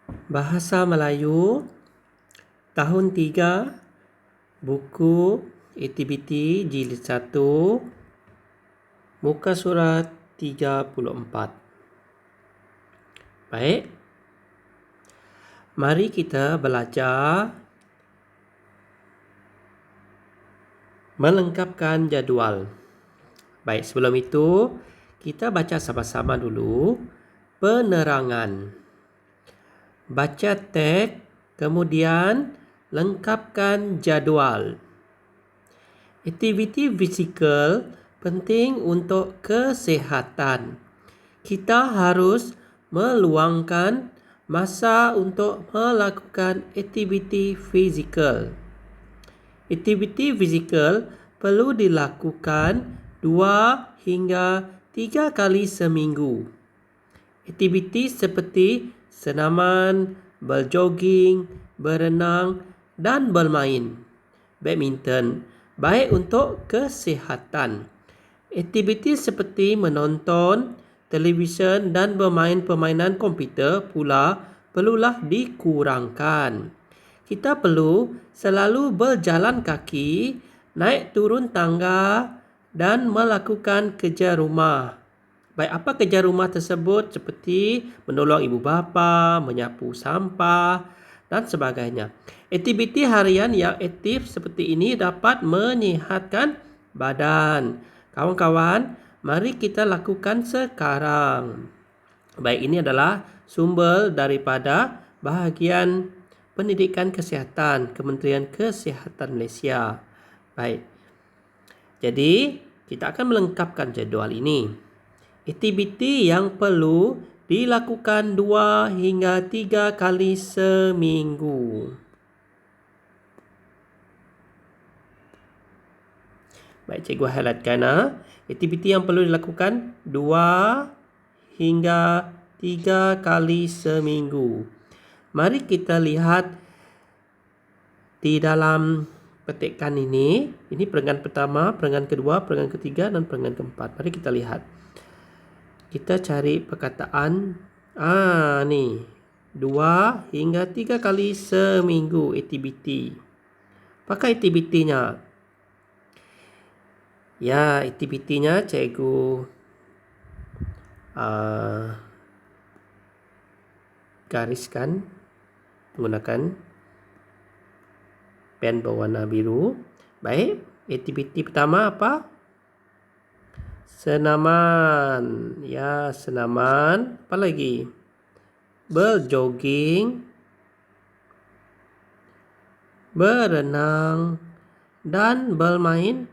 Bahasa Melayu tahun 3, buku aktiviti jilid 1, muka surat 34. Baik, mari kita belajar melengkapkan jadual. Baik, sebelum itu kita baca sama-sama dulu penerangan. Baca teks, kemudian lengkapkan jadual. Aktiviti fizikal penting untuk kesehatan. Kita harus meluangkan masa untuk melakukan aktiviti fizikal. Aktiviti fizikal perlu dilakukan 2 hingga 3 kali seminggu. Aktiviti seperti senaman, berjoging, berenang dan bermain badminton baik untuk kesihatan. Aktiviti seperti menonton televisyen dan bermain permainan komputer pula perlulah dikurangkan. Kita perlu selalu berjalan kaki, naik turun tangga dan melakukan kerja rumah. Baik, apa kerja rumah tersebut seperti menolong ibu bapa, menyapu sampah dan sebagainya. Aktiviti harian yang aktif seperti ini dapat menyihatkan badan. Kawan-kawan, mari kita lakukan sekarang. Baik, ini adalah sumber daripada bahagian Pendidikan Kesihatan Kementerian Kesihatan Malaysia. Baik, jadi kita akan melengkapkan jadual ini. Aktiviti yang perlu dilakukan 2 hingga 3 kali seminggu. Baik, cikgu highlightkan. Aktiviti yang perlu dilakukan 2 hingga 3 kali seminggu. Mari kita lihat di dalam petikan ini. Ini perenggan pertama, perenggan kedua, perenggan ketiga dan perenggan keempat. Mari kita lihat. Kita cari perkataan ni 2 hingga 3 kali seminggu aktiviti. Apakah aktivitinya? Ya, aktivitinya cikgu gariskan menggunakan pen berwarna biru. Baik, aktiviti pertama apa? Senaman. Ya, senaman. Apa lagi? Berjoging, berenang dan bermain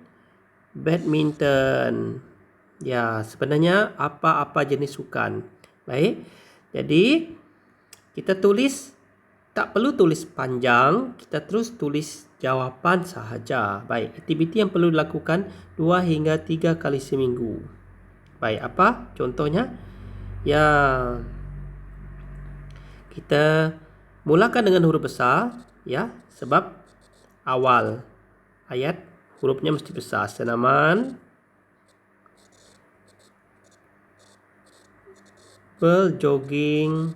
badminton. Ya, sebenarnya apa-apa jenis sukan. Baik. Jadi kita tulis, tak perlu tulis panjang, kita terus tulis jawapan sahaja. Baik, aktiviti yang perlu dilakukan 2 hingga 3 kali seminggu. Baik, apa contohnya? Ya, kita mulakan dengan huruf besar, ya, sebab awal ayat hurufnya mesti besar. Senaman, berjoging,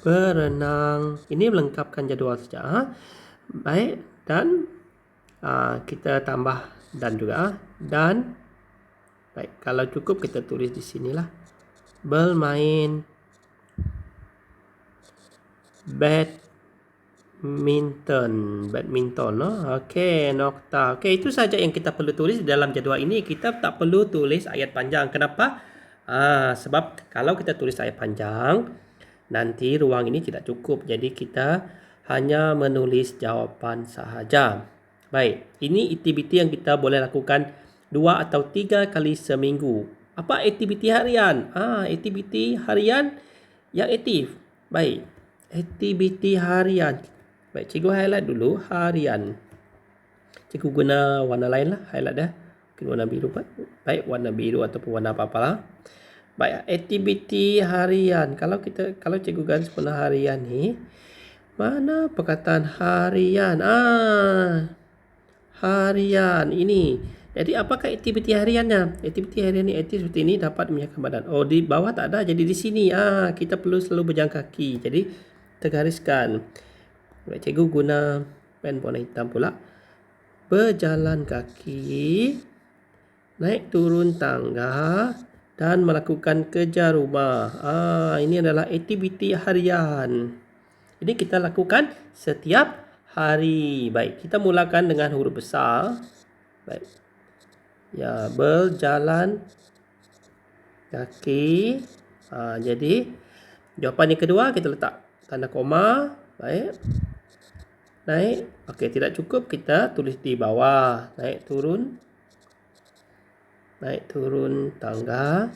berenang. Ini melengkapkan jadual saja. Baik, dan kita tambah dan juga dan. Baik, kalau cukup kita tulis di sinilah. Bermain badminton. Okey, nokta. Okey, itu saja yang kita perlu tulis dalam jadual ini. Kita tak perlu tulis ayat panjang. Kenapa? Sebab kalau kita tulis ayat panjang, nanti ruang ini tidak cukup. Jadi kita hanya menulis jawapan sahaja. Baik, ini aktiviti yang kita boleh lakukan 2 atau 3 kali seminggu. Apa aktiviti harian? Aktiviti harian yang aktif. Baik, aktiviti harian. Baik, cikgu highlight dulu harian. Cikgu guna warna lain lah, highlight dah. Mungkin warna biru. Baik, warna biru ataupun warna apa-apalah. Baik, aktiviti harian. Kalau cikgu garis warna harian ni, mana perkataan harian? Harian ini. Jadi apakah aktiviti hariannya? Aktiviti harian seperti ini dapat menyiapkan badan. Oh, di bawah tak ada. Jadi di sini kita perlu selalu berjalan kaki. Jadi tergariskan. Baik, cikgu guna pen warna hitam pula. Berjalan kaki, naik turun tangga dan melakukan kerja rumah. Ini adalah aktiviti harian. Ini kita lakukan setiap hari. Baik, kita mulakan dengan huruf besar. Baik. Ya, berjalan kaki. Jadi jawapan yang kedua kita letak tanda koma. Baik. Naik. Okey, tidak cukup kita tulis di bawah. Naik turun. Naik turun tangga.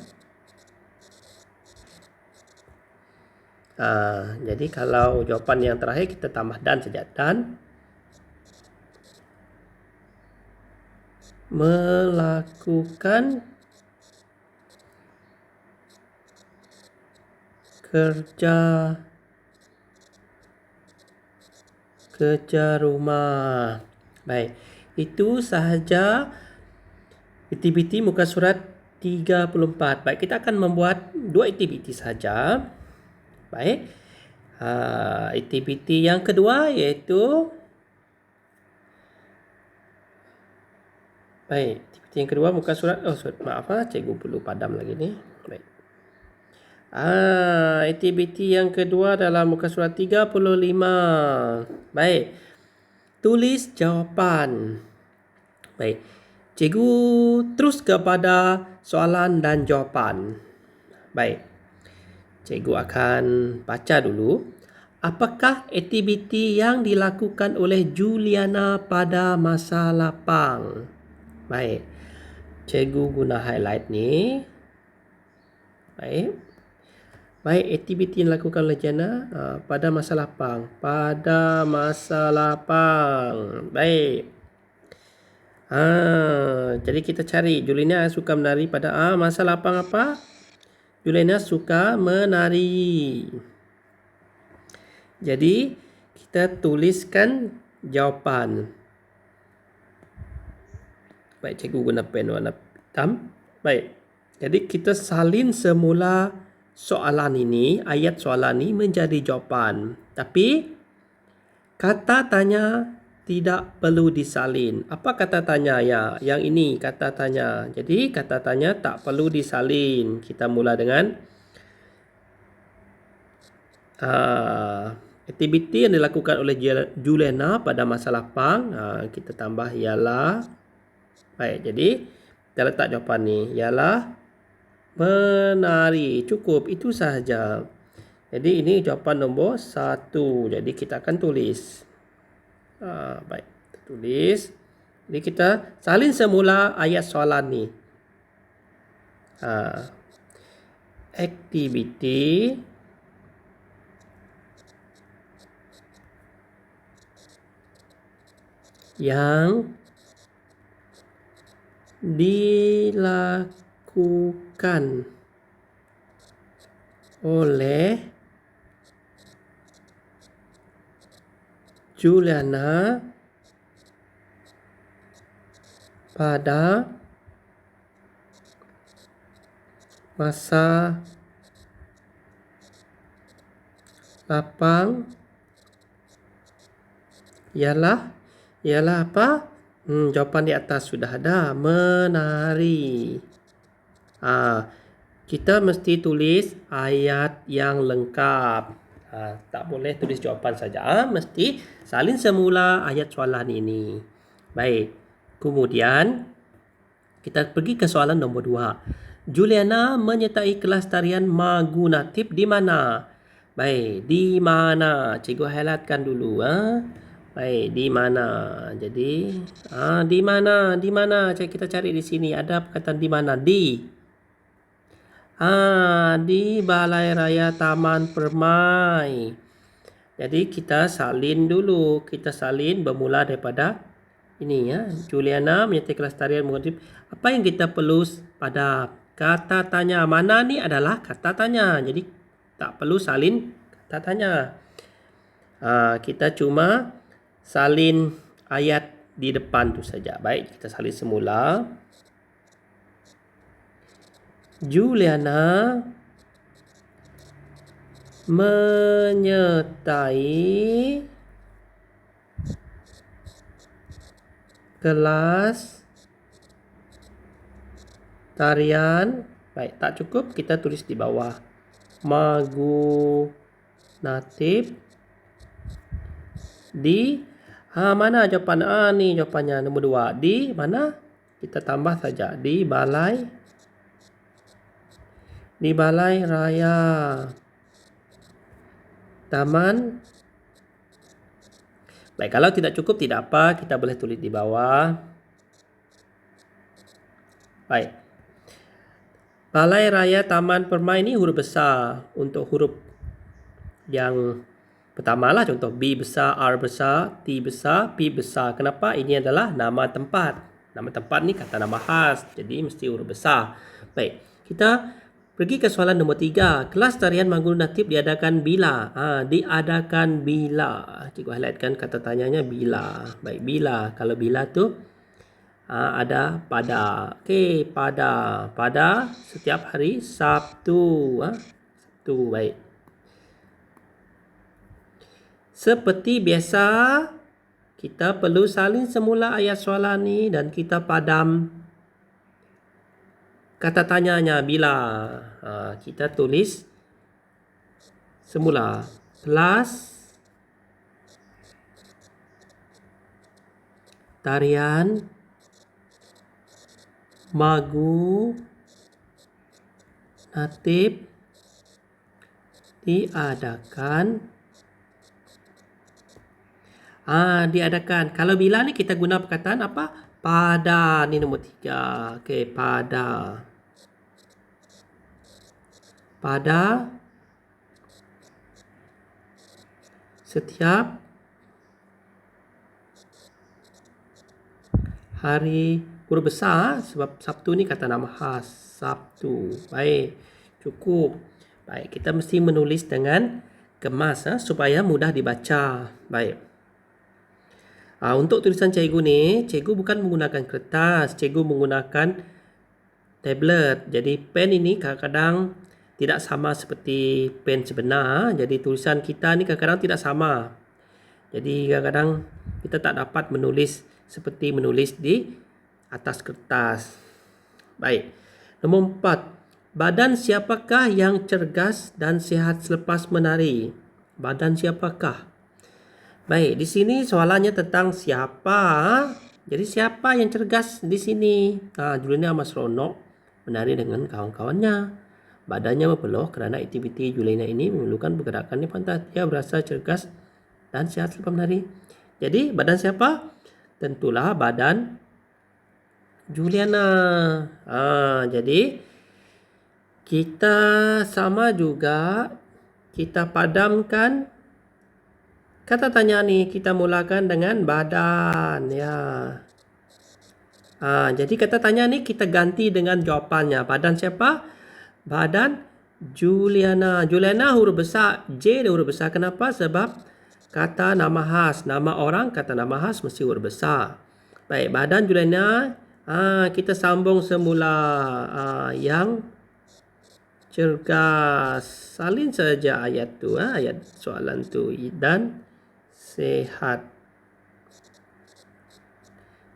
Jadi kalau jawapan yang terakhir kita tambah dan saja. Dan melakukan kerja rumah. Baik, itu sahaja aktiviti muka surat 34. Baik, kita akan membuat 2 aktiviti saja. Baik, aktiviti yang kedua iaitu baik, aktiviti yang kedua muka surat maaf cikgu perlu padam lagi ni. Baik. Aktiviti yang kedua dalam muka surat 35. Baik. Tulis jawapan. Baik. Cikgu terus kepada soalan dan jawapan. Baik. Cikgu akan baca dulu. Apakah aktiviti yang dilakukan oleh Juliana pada masa lapang? Baik. Cikgu guna highlight ni. Baik. Baik, aktiviti yang dilakukan oleh Juliana pada masa lapang. Pada masa lapang. Baik. Jadi kita cari Juliana suka menari pada masa lapang apa? Juliana suka menari. Jadi kita tuliskan jawapan. Baik, cikgu guna pen warna hitam. Baik. Jadi kita salin semula soalan ini, ayat soalan ini menjadi jawapan. Tapi kata tanya tidak perlu disalin. Apa kata tanya ya? Yang ini kata tanya. Jadi kata tanya tak perlu disalin. Kita mula dengan aktiviti yang dilakukan oleh Juliana pada masa lapang. Kita tambah ialah. Baik, jadi kita letak jawapan ni ialah menari. Cukup, itu sahaja. Jadi ini jawapan nombor 1. Jadi kita akan tulis. Baik, kita tulis. Jadi kita salin semula ayat soalan ni. Aktiviti yang dilakukan oleh Juliana pada masa lapang ialah apa? Jawapan di atas sudah ada, menari. Kita mesti tulis ayat yang lengkap. Tak boleh tulis jawapan saja. Mesti salin semula ayat soalan ini. Baik. Kemudian kita pergi ke soalan nombor 2. Juliana menyertai kelas tarian Magunatif di mana? Baik, di mana? Cikgu highlightkan dulu. Baik, di mana? Jadi, di mana? Di mana? Kita cari di sini. Ada perkataan di mana? Di Balai Raya Taman Permai. Jadi kita salin dulu. Kita salin bermula daripada ini ya. Juliana menyertai kelas tarian Magunatif. Apa yang kita perlu pada kata tanya? Mana ni adalah kata tanya. Jadi tak perlu salin kata tanya. Kita cuma salin ayat di depan tu saja. Baik, kita salin semula. Juliana menyertai kelas tarian. Baik, tak cukup, kita tulis di bawah. Magu natif di mana jawapan ni jawapannya nombor 2. Di mana? Kita tambah saja di balai raya taman. Baik, kalau tidak cukup tidak apa, kita boleh tulis di bawah. Baik. Balai Raya Taman Permai ini huruf besar. Untuk huruf yang pertama lah, contoh B besar, R besar, T besar, P besar. Kenapa? Ini adalah nama tempat. Nama tempat ni kata nama khas, jadi mesti huruf besar. Baik, kita pergi ke soalan nombor 3. Kelas tarian Magu Natif diadakan bila? Diadakan bila. Cikgu highlightkan kata tanyanya bila. Baik, bila. Kalau bila tu ada pada. Okey, pada setiap hari Sabtu. Sabtu, baik. Seperti biasa, kita perlu salin semula ayat soalan ni dan kita padam kata tanyanya bila. Kita tulis semula. Kelas tarian Magu Natif diadakan. Diadakan. Kalau bila ni kita guna perkataan apa? Pada. Ni nombor 3. Okey, pada. Pada setiap hari. Huruf besar sebab Sabtu ni kata nama khas. Sabtu. Baik, cukup. Baik, kita mesti menulis dengan kemas supaya mudah dibaca. Baik. Untuk tulisan cikgu ni, cikgu bukan menggunakan kertas, cikgu menggunakan tablet. Jadi pen ini kadang-kadang tidak sama seperti pen sebenar. Jadi tulisan kita ni kadang-kadang tidak sama. Jadi kadang-kadang kita tak dapat menulis seperti menulis di atas kertas. Baik. Nombor 4. Badan siapakah yang cergas dan sihat selepas menari? Badan siapakah? Baik, di sini soalannya tentang siapa. Jadi siapa yang cergas di sini? Juliana Mas Ronok menari dengan kawan-kawannya. Badannya berpeluh kerana aktiviti Juliana ini memerlukan pergerakan di pantat. Dia berasa cergas dan sihat selepas menari. Jadi badan siapa? Tentulah badan Juliana. Jadi kita sama juga kita padamkan kata tanya ni. Kita mulakan dengan badan ya. Jadi kata tanya ni kita ganti dengan jawapannya. Badan siapa? Badan Juliana. Juliana huruf besar, J dia huruf besar. Kenapa? Sebab kata nama khas, nama orang kata nama khas mesti huruf besar. Baik, badan Juliana. Kita sambung semula. Yang cergas. Salin saja ayat tu, ayat soalan tu. Dan sehat.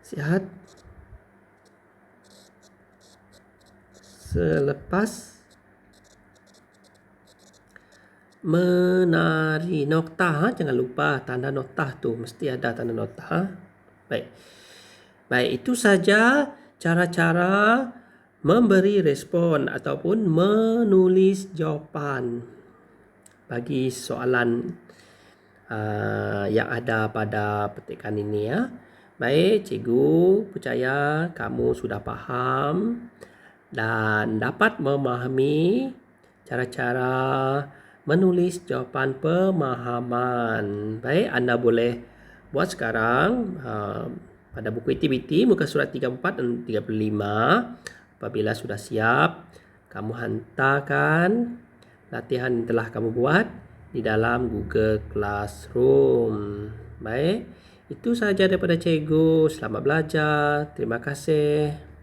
Sihat selepas menari. Noktah, jangan lupa tanda noktah tu mesti ada tanda noktah. Baik. Baik, itu saja cara-cara memberi respon ataupun menulis jawapan bagi soalan yang ada pada petikan ini ya. Baik, cikgu percaya kamu sudah faham dan dapat memahami cara-cara menulis jawapan pemahaman. Baik, anda boleh buat sekarang pada buku aktiviti muka surat 34 dan 35. Apabila sudah siap, kamu hantarkan latihan yang telah kamu buat di dalam Google Classroom. Baik, Itu saja daripada cikgu. Selamat belajar. Terima kasih.